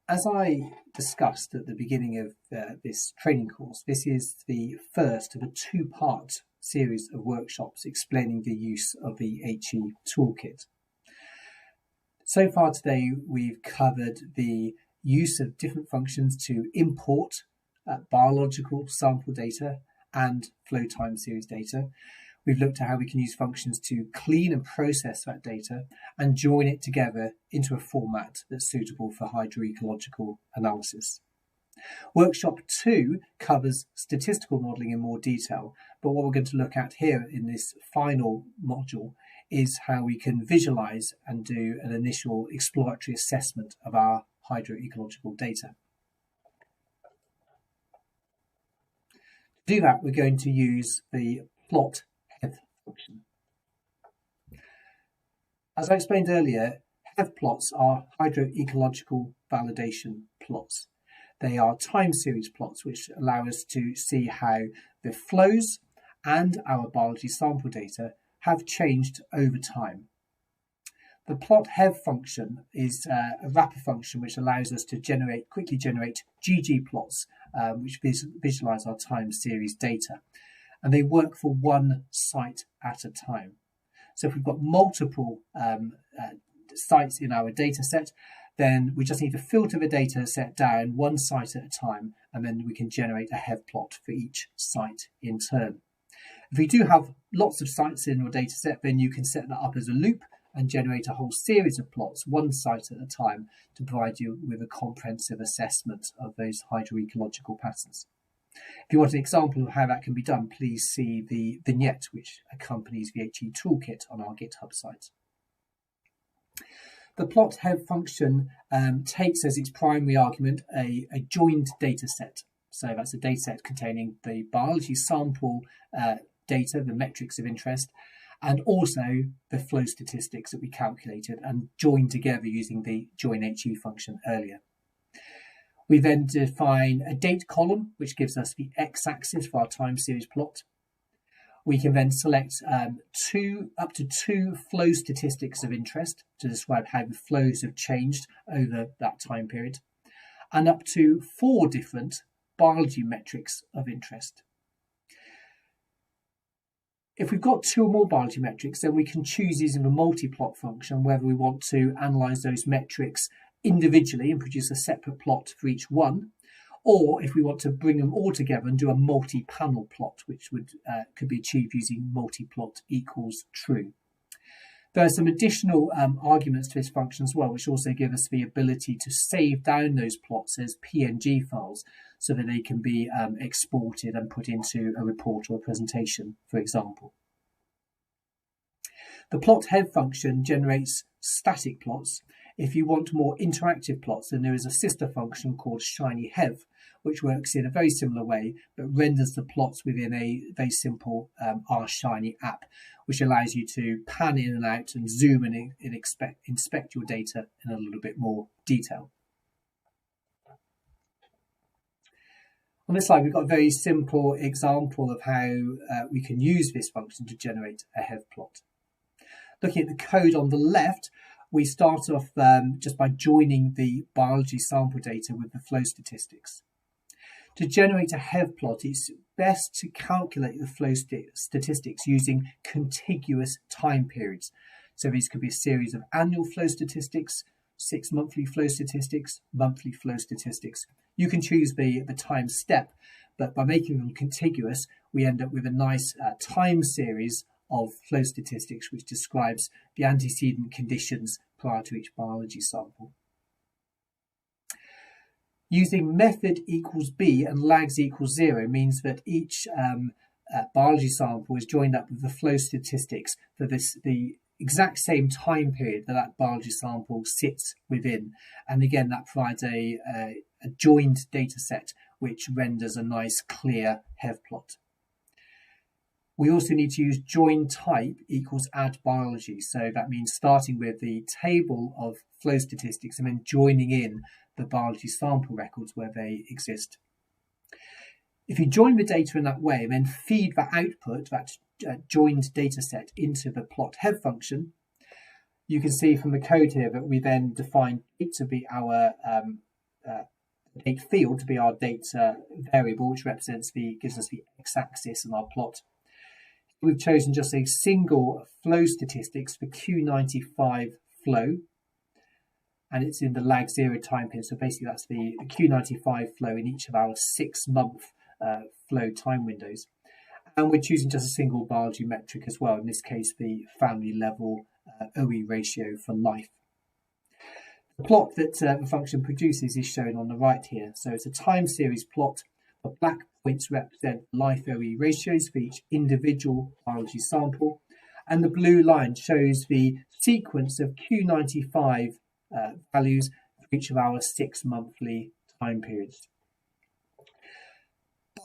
As I discussed at the beginning of this training course, this is the first of a two-part series of workshops explaining the use of the HE toolkit. So far today, we've covered the use of different functions to import biological sample data and flow time series data. We've looked at how we can use functions to clean and process that data and join it together into a format that's suitable for hydroecological analysis. Workshop 2 covers statistical modelling in more detail, but what we're going to look at here in this final module is how we can visualise and do an initial exploratory assessment of our hydroecological data. To do that, we're going to use the plot hev function. As I explained earlier, hev plots are hydroecological validation plots. They are time series plots which allow us to see how the flows and our biology sample data have changed over time. The plot hev function is a wrapper function which allows us to quickly generate GG plots which visualize our time series data. And they work for one site at a time. So if we've got multiple sites in our data set, then we just need to filter the data set down one site at a time, and then we can generate a hev plot for each site in turn. If we do have lots of sites in your data set, then you can set that up as a loop and generate a whole series of plots, one site at a time, to provide you with a comprehensive assessment of those hydroecological patterns. If you want an example of how that can be done, please see the vignette which accompanies the HE toolkit on our GitHub site. The plot hev function takes as its primary argument a joined data set. So that's a data set containing the biology sample data, the metrics of interest, and also the flow statistics that we calculated and joined together using the join HE function earlier. We then define a date column, which gives us the x-axis for our time series plot. We can then select up to two flow statistics of interest to describe how the flows have changed over that time period, and up to 4 different biology metrics of interest. If we've got 2 or more biology metrics, then we can choose using the multi-plot function whether we want to analyse those metrics individually and produce a separate plot for each one, or if we want to bring them all together and do a multi-panel plot, which could be achieved using multi-plot equals true. There are some additional arguments to this function as well, which also give us the ability to save down those plots as PNG files so that they can be exported and put into a report or a presentation, for example. The plot hev function generates static plots. If you want more interactive plots, then there is a sister function called shiny hev, which works in a very similar way, but renders the plots within a very simple rshiny app, which allows you to pan in and out and zoom and inspect your data in a little bit more detail. On this slide, we've got a very simple example of how we can use this function to generate a hev plot. Looking at the code on the left, we start off just by joining the biology sample data with the flow statistics. To generate a hev plot, it's best to calculate the flow statistics using contiguous time periods. So these could be a series of annual flow statistics, 6 monthly flow statistics, monthly flow statistics. You can choose the time step, but by making them contiguous, we end up with a nice time series of flow statistics which describes the antecedent conditions prior to each biology sample. Using method equals b and lags equals 0 means that each biology sample is joined up with the flow statistics for the exact same time period that biology sample sits within. And again, that provides a joined data set which renders a nice clear hev plot. We also need to use join type equals add biology. So that means starting with the table of flow statistics and then joining in the biology sample records where they exist. If you join the data in that way and then feed that output, that joined data set, into the plot hev function, you can see from the code here that we then define it to be our date field to be our date variable, which gives us the x-axis in our plot. We've chosen just a single flow statistics for Q95 flow, and it's in the lag 0 time period. So basically that's the Q95 flow in each of our 6-month flow time windows. And we're choosing just a single biology metric as well, in this case the family level OE ratio for life. The plot that the function produces is shown on the right here. So it's a time series plot. The black points represent life OE ratios for each individual biology sample, and the blue line shows the sequence of Q95 values for each of our 6-monthly time periods.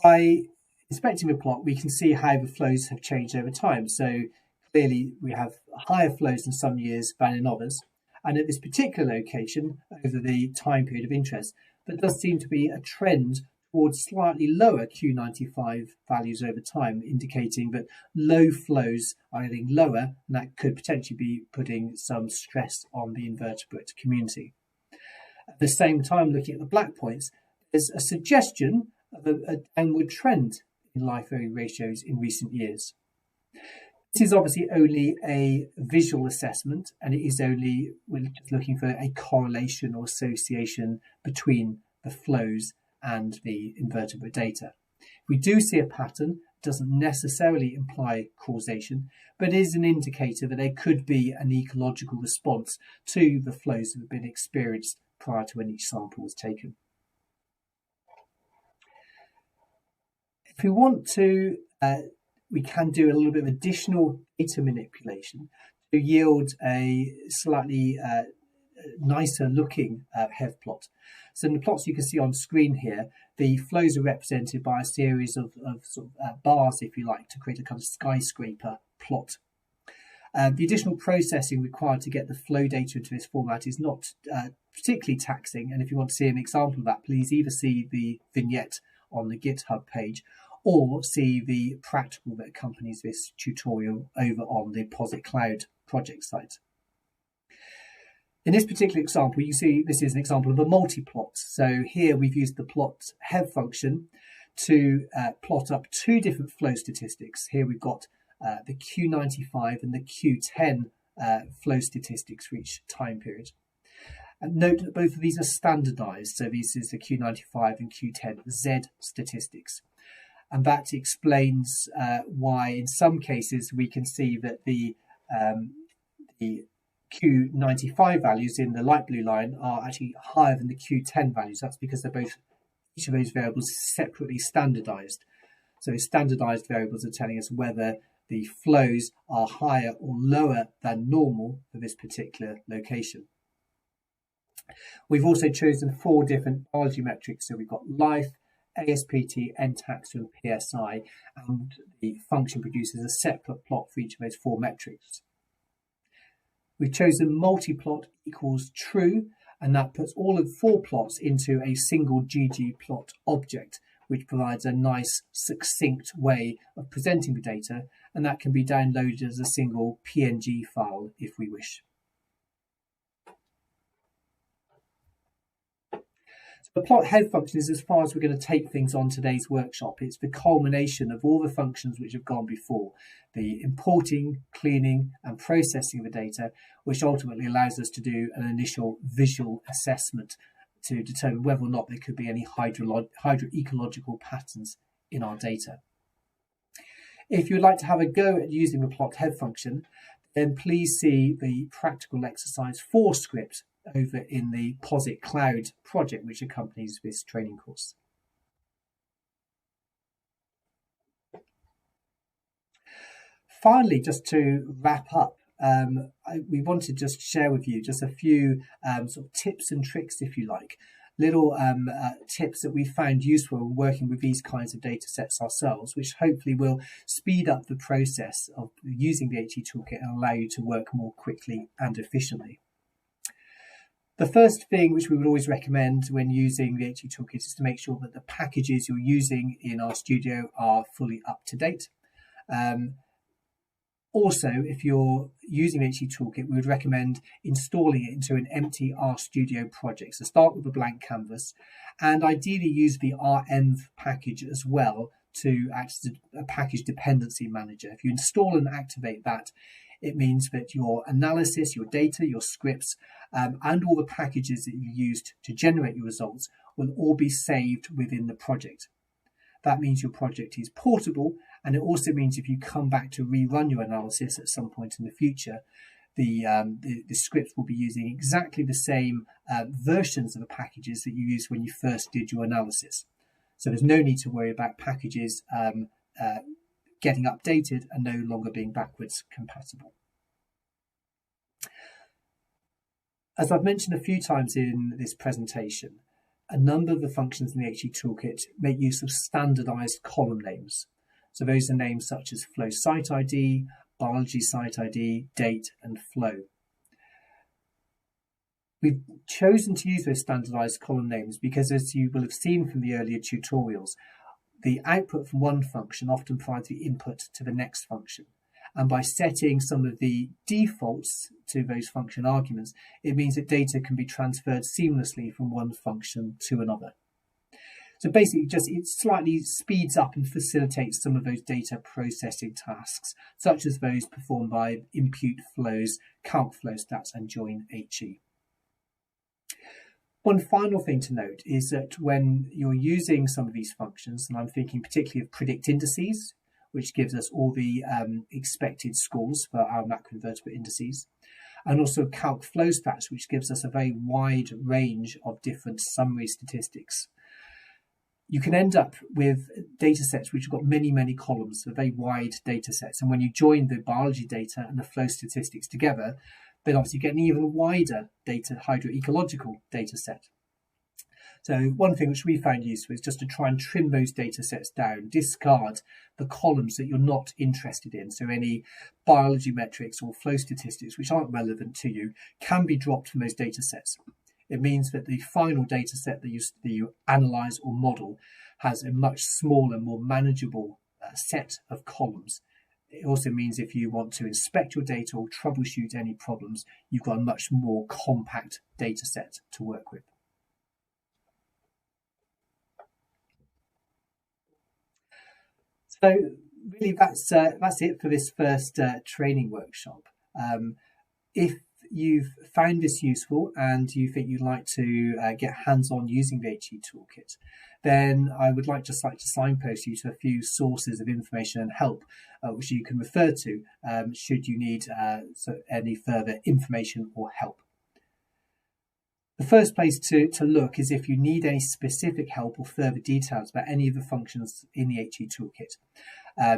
By inspecting the plot, we can see how the flows have changed over time. So clearly we have higher flows in some years than in others, and at this particular location over the time period of interest, there does seem to be a trend towards slightly lower Q95 values over time, indicating that low flows are getting lower, and that could potentially be putting some stress on the invertebrate community. At the same time, looking at the black points, there's a suggestion of a downward trend in life OE ratios in recent years. This is obviously only a visual assessment, and we're just looking for a correlation or association between the flows and the invertebrate data. If we do see a pattern, it doesn't necessarily imply causation, but is an indicator that there could be an ecological response to the flows that have been experienced prior to when each sample was taken. If we want to, we can do a little bit of additional data manipulation to yield a slightly nicer looking HEV plot. So in the plots you can see on screen here, the flows are represented by a series of bars, if you like, to create a kind of skyscraper plot. The additional processing required to get the flow data into this format is not particularly taxing, and if you want to see an example of that, please either see the vignette on the GitHub page or see the practical that accompanies this tutorial over on the POSIT Cloud project site. In this particular example, you see this is an example of a multi-plot. So here we've used the plot HEV function to plot up 2 different flow statistics. Here we've got the Q95 and the Q10 flow statistics for each time period. And note that both of these are standardized. So this is the Q95 and Q10 Z statistics. And that explains why in some cases we can see that the Q95 values in the light blue line are actually higher than the Q10 values. That's because each of those variables is separately standardized. So standardized variables are telling us whether the flows are higher or lower than normal for this particular location. We've also chosen 4 different biology metrics. So we've got life, ASPT, NTAX, and PSI, and the function produces a separate plot for each of those 4 metrics. We've chosen multi-plot equals true, and that puts all of 4 plots into a single ggplot object, which provides a nice, succinct way of presenting the data, and that can be downloaded as a single PNG file if we wish. The plot HEV function is as far as we're going to take things on today's workshop. It's the culmination of all the functions which have gone before, the importing, cleaning and processing of the data, which ultimately allows us to do an initial visual assessment to determine whether or not there could be any hydro-ecological patterns in our data. If you'd like to have a go at using the plot HEV function, then please see the practical exercise 4 script over in the POSIT Cloud project which accompanies this training course. Finally, just to wrap up, we want to just share with you just a few sort of tips and tricks, if you like, little tips that we found useful in working with these kinds of data sets ourselves, which hopefully will speed up the process of using the HE Toolkit and allow you to work more quickly and efficiently. The first thing which we would always recommend when using the HE Toolkit is to make sure that the packages you're using in RStudio are fully up to date. Also, if you're using the HE Toolkit, we would recommend installing it into an empty RStudio project. So start with a blank canvas and ideally use the renv package as well to act as a package dependency manager. If you install and activate that, it means that your analysis, your data, your scripts, and all the packages that you used to generate your results will all be saved within the project. That means your project is portable, and it also means if you come back to rerun your analysis at some point in the future, the scripts will be using exactly the same versions of the packages that you used when you first did your analysis. So there's no need to worry about packages getting updated and no longer being backwards compatible. As I've mentioned a few times in this presentation, a number of the functions in the HE Toolkit make use of standardized column names. So those are names such as flow site ID, biology site ID, date, and flow. We've chosen to use those standardized column names because, as you will have seen from the earlier tutorials, the output from one function often provides the input to the next function. And by setting some of the defaults to those function arguments, it means that data can be transferred seamlessly from one function to another. So basically, it slightly speeds up and facilitates some of those data processing tasks, such as those performed by impute flows, calc flow stats, and join HE. One final thing to note is that when you're using some of these functions, and I'm thinking particularly of predict indices, which gives us all the expected scores for our macroinvertebrate indices, and also calc flow stats, which gives us a very wide range of different summary statistics. You can end up with data sets which have got many, many columns, so very wide data sets. And when you join the biology data and the flow statistics together, then obviously you get an even wider hydro-ecological data set. So one thing which we found useful is just to try and trim those data sets down, discard the columns that you're not interested in. So any biology metrics or flow statistics which aren't relevant to you can be dropped from those data sets. It means that the final data set that you analyze or model has a much smaller, more manageable set of columns. It also means if you want to inspect your data or troubleshoot any problems, you've got a much more compact data set to work with. So really that's it for this first training workshop. If you've found this useful and you think you'd like to get hands-on using the HE Toolkit, then I would like to signpost you to a few sources of information and help which you can refer to should you need any further information or help. The first place to look is if you need any specific help or further details about any of the functions in the HE Toolkit.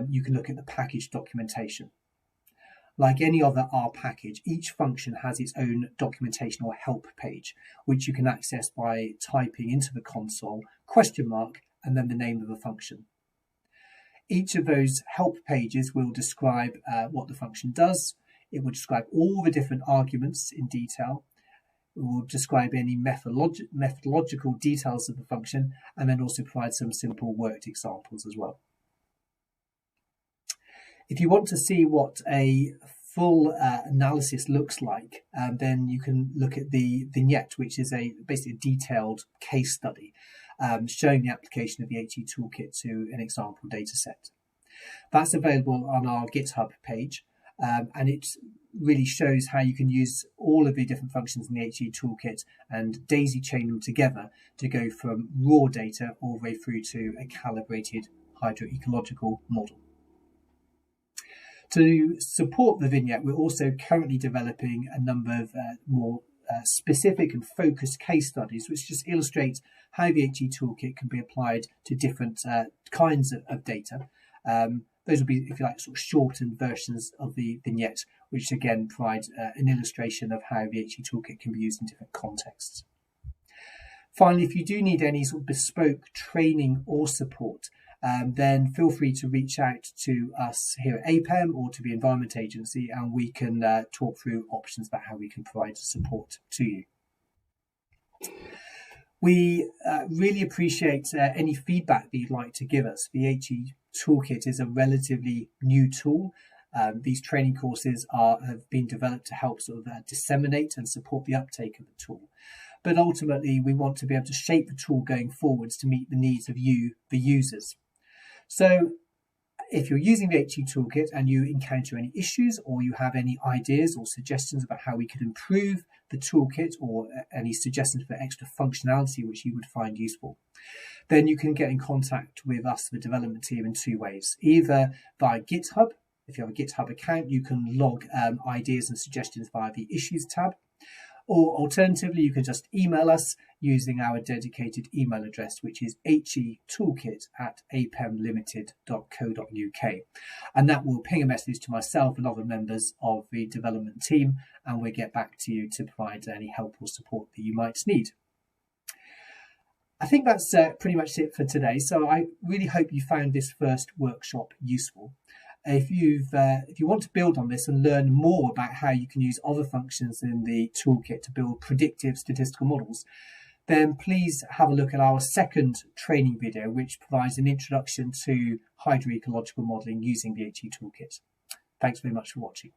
You can look at the package documentation. Like any other R package, each function has its own documentation or help page, which you can access by typing into the console !, and then the name of the function. Each of those help pages will describe what the function does. It will describe all the different arguments in detail. It will describe any methodological details of the function, and then also provide some simple worked examples as well. If you want to see what a full analysis looks like, then you can look at the vignette, which is basically a detailed case study showing the application of the HE Toolkit to an example data set. That's available on our GitHub page, and it really shows how you can use all of the different functions in the HE Toolkit and daisy chain them together to go from raw data all the way through to a calibrated hydroecological model. To support the vignette, we're also currently developing a number of more specific and focused case studies, which just illustrate how the HE Toolkit can be applied to different kinds of data. Those will be, if you like, sort of shortened versions of the vignette, which again provide an illustration of how the HE Toolkit can be used in different contexts. Finally, if you do need any sort of bespoke training or support, then feel free to reach out to us here at APEM or to the Environment Agency, and we can talk through options about how we can provide support to you. We really appreciate any feedback that you'd like to give us. The HE Toolkit is a relatively new tool, These training courses have been developed to help sort of disseminate and support the uptake of the tool. But ultimately, we want to be able to shape the tool going forwards to meet the needs of you, the users. So if you're using the HE Toolkit and you encounter any issues, or you have any ideas or suggestions about how we could improve the toolkit, or any suggestions for extra functionality which you would find useful, then you can get in contact with us, the development team, in two ways. Either via GitHub. If you have a GitHub account, you can log ideas and suggestions via the Issues tab. Or alternatively, you can just email us using our dedicated email address, which is hetoolkit@apemlimited.co.uk. And that will ping a message to myself and other members of the development team, and we'll get back to you to provide any help or support that you might need. I think that's pretty much it for today. So I really hope you found this first workshop useful. If you want to build on this and learn more about how you can use other functions in the toolkit to build predictive statistical models, then please have a look at our second training video, which provides an introduction to hydroecological modelling using the HE Toolkit. Thanks very much for watching.